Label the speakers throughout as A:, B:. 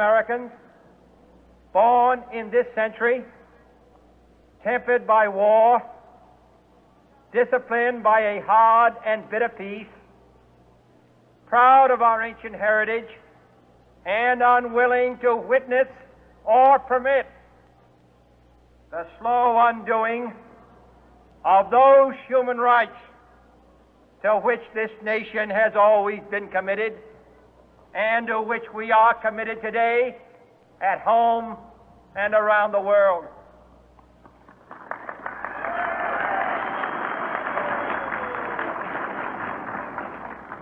A: Americans, born in this century, tempered by war, disciplined by a hard and bitter peace, proud of our ancient heritage, and unwilling to witness or permit the slow undoing of those human rights to which this nation has always been committed and to which we are committed today at home and around the world.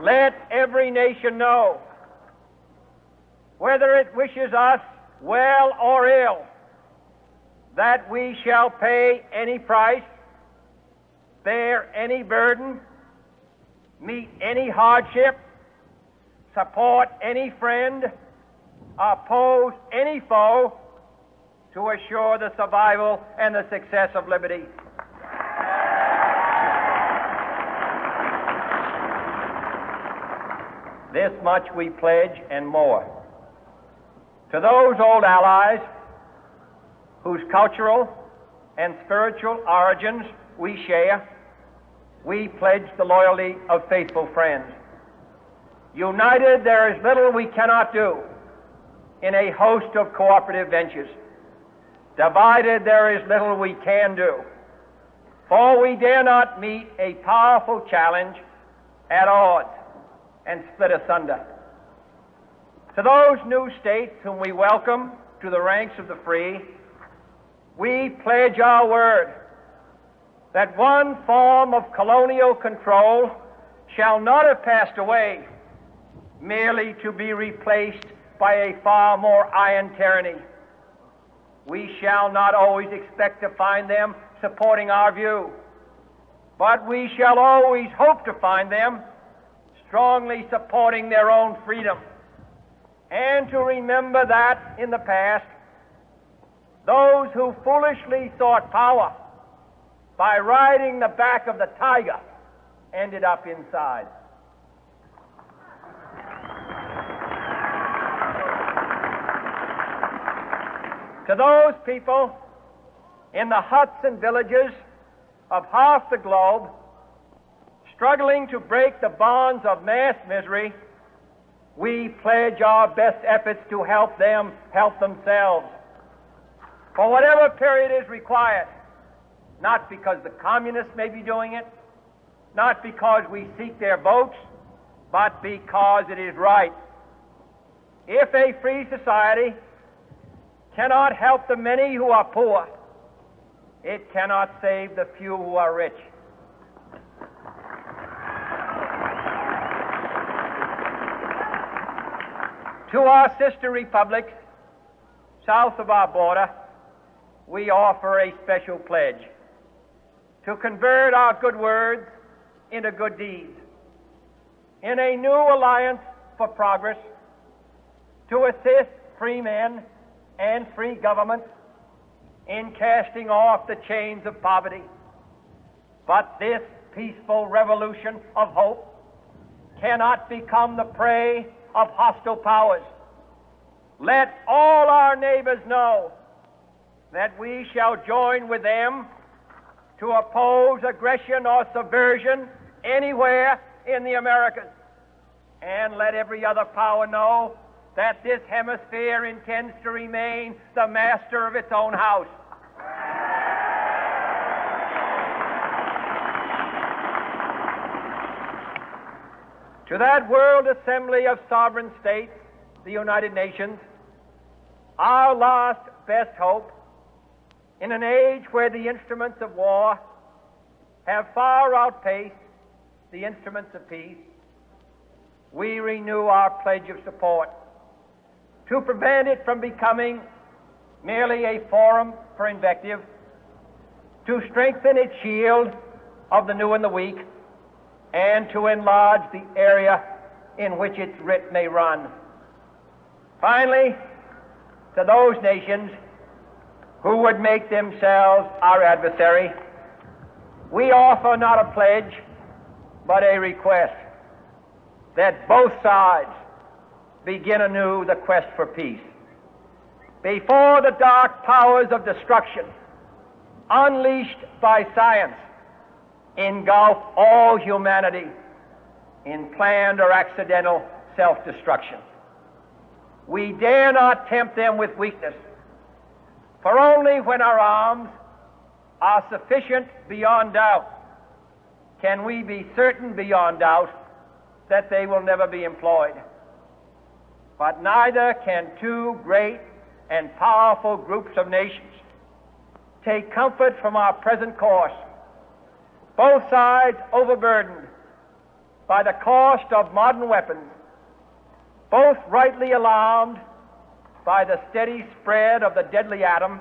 A: Let every nation know, whether it wishes us well or ill, that we shall pay any price, bear any burden, meet any hardship, support any friend, oppose any foe to assure the survival and the success of liberty. This much we pledge and more. To those old allies whose cultural and spiritual origins we share, we pledge the loyalty of faithful friends. United, there is little we cannot do in a host of cooperative ventures. Divided, there is little we can do, for we dare not meet a powerful challenge at odds and split asunder. To those new states whom we welcome to the ranks of the free, we pledge our word that one form of colonial control shall not have passed away merely to be replaced by a far more iron tyranny. We shall not always expect to find them supporting our view, but we shall always hope to find them strongly supporting their own freedom, and to remember that in the past, those who foolishly sought power by riding the back of the tiger ended up inside. To those people in the huts and villages of half the globe struggling to break the bonds of mass misery, we pledge our best efforts to help them help themselves for whatever period is required, not because the communists may be doing it, not because we seek their votes, but because it is right. If a free society cannot help the many who are poor, it cannot save the few who are rich. To our sister republics south of our border, we offer a special pledge to convert our good words into good deeds in a new alliance for progress, to assist free men and free governments in casting off the chains of poverty. But this peaceful revolution of hope cannot become the prey of hostile powers. Let all our neighbors know that we shall join with them to oppose aggression or subversion anywhere in the Americas. And let every other power know that this hemisphere intends to remain the master of its own house. To that world assembly of sovereign states, the United Nations, our last best hope, in an age where the instruments of war have far outpaced the instruments of peace, we renew our pledge of support to prevent it from becoming merely a forum for invective, to strengthen its shield of the new and the weak, and to enlarge the area in which its writ may run. Finally, to those nations who would make themselves our adversary, we offer not a pledge, but a request that both sides begin anew the quest for peace. before the dark powers of destruction unleashed by science engulf all humanity in planned or accidental self-destruction. We dare not tempt them with weakness, for only when our arms are sufficient beyond doubt can we be certain beyond doubt that they will never be employed. But neither can two great and powerful groups of nations take comfort from our present course, both sides overburdened by the cost of modern weapons, both rightly alarmed by the steady spread of the deadly atom,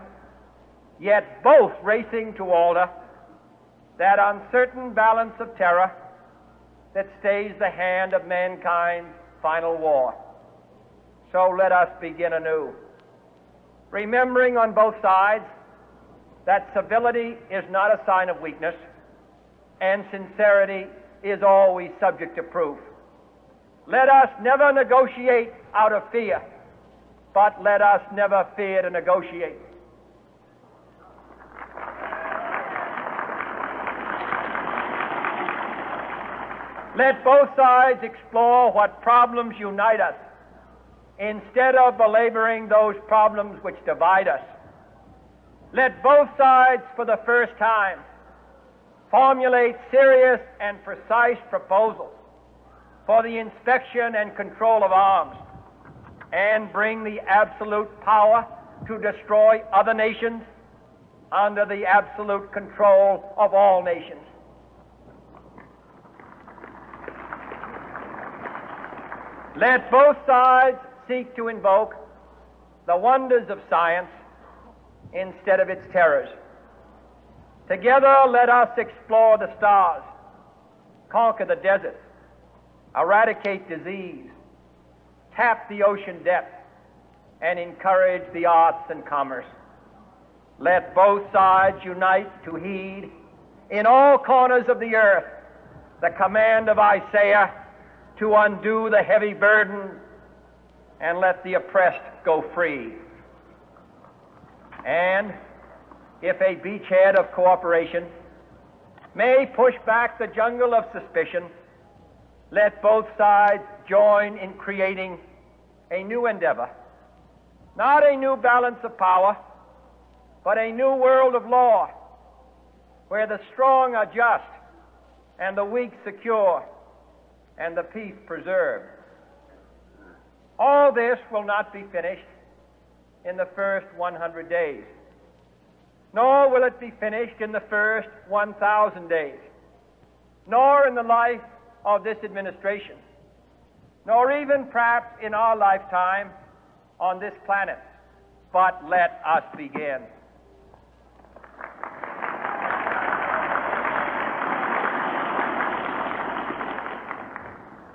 A: yet both racing to alter that uncertain balance of terror that stays the hand of mankind's final war. So let us begin anew, remembering on both sides that civility is not a sign of weakness, and sincerity is always subject to proof. Let us never negotiate out of fear, but let us never fear to negotiate. Let both sides explore what problems unite us, instead of belaboring those problems which divide us. Let both sides, for the first time, formulate serious and precise proposals for the inspection and control of arms, and bring the absolute power to destroy other nations under the absolute control of all nations. Let both sides seek to invoke the wonders of science instead of its terrors. Together, let us explore the stars, conquer the deserts, eradicate disease, tap the ocean depths, and encourage the arts and commerce. Let both sides unite to heed in all corners of the earth the command of Isaiah to undo the heavy burden and let the oppressed go free. And if a beachhead of cooperation may push back the jungle of suspicion, let both sides join in creating a new endeavor, not a new balance of power, but a new world of law, where the strong are just and the weak secure and the peace preserved. All this will not be finished in the first 100 days, nor will it be finished in the first 1,000 days, nor in the life of this administration, nor even perhaps in our lifetime on this planet. But let us begin.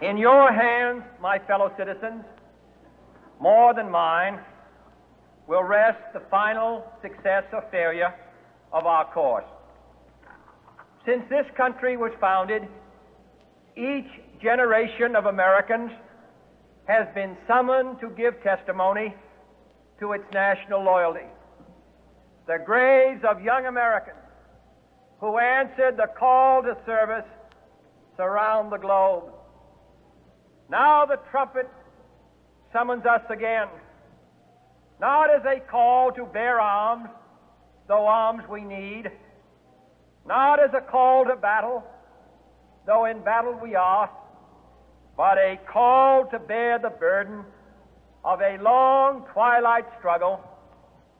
A: In your hands, my fellow citizens, more than mine, will rest the final success or failure of our course. Since this country was founded, each generation of Americans has been summoned to give testimony to its national loyalty. The graves of young Americans who answered the call to service surround the globe. Now the trumpet summons us again, not as a call to bear arms, though arms we need, not as a call to battle, though in battle we are, but a call to bear the burden of a long twilight struggle,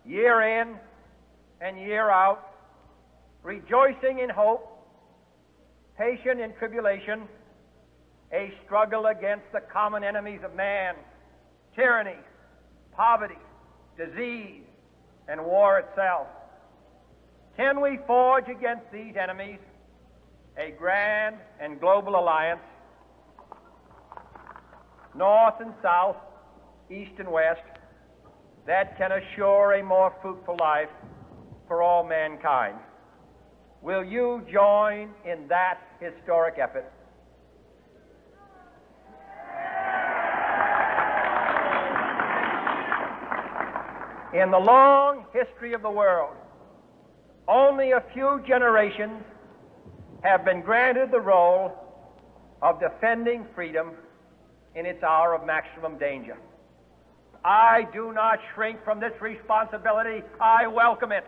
A: year in and year out, rejoicing in hope, patient in tribulation, a struggle against the common enemies of man, tyranny, poverty, disease, and war itself. Can we forge against these enemies a grand and global alliance, north and south, east and west, that can assure a more fruitful life for all mankind? Will you join in that historic effort? In the long history of the world, only a few generations have been granted the role of defending freedom in its hour of maximum danger. I do not shrink from this responsibility. I welcome it.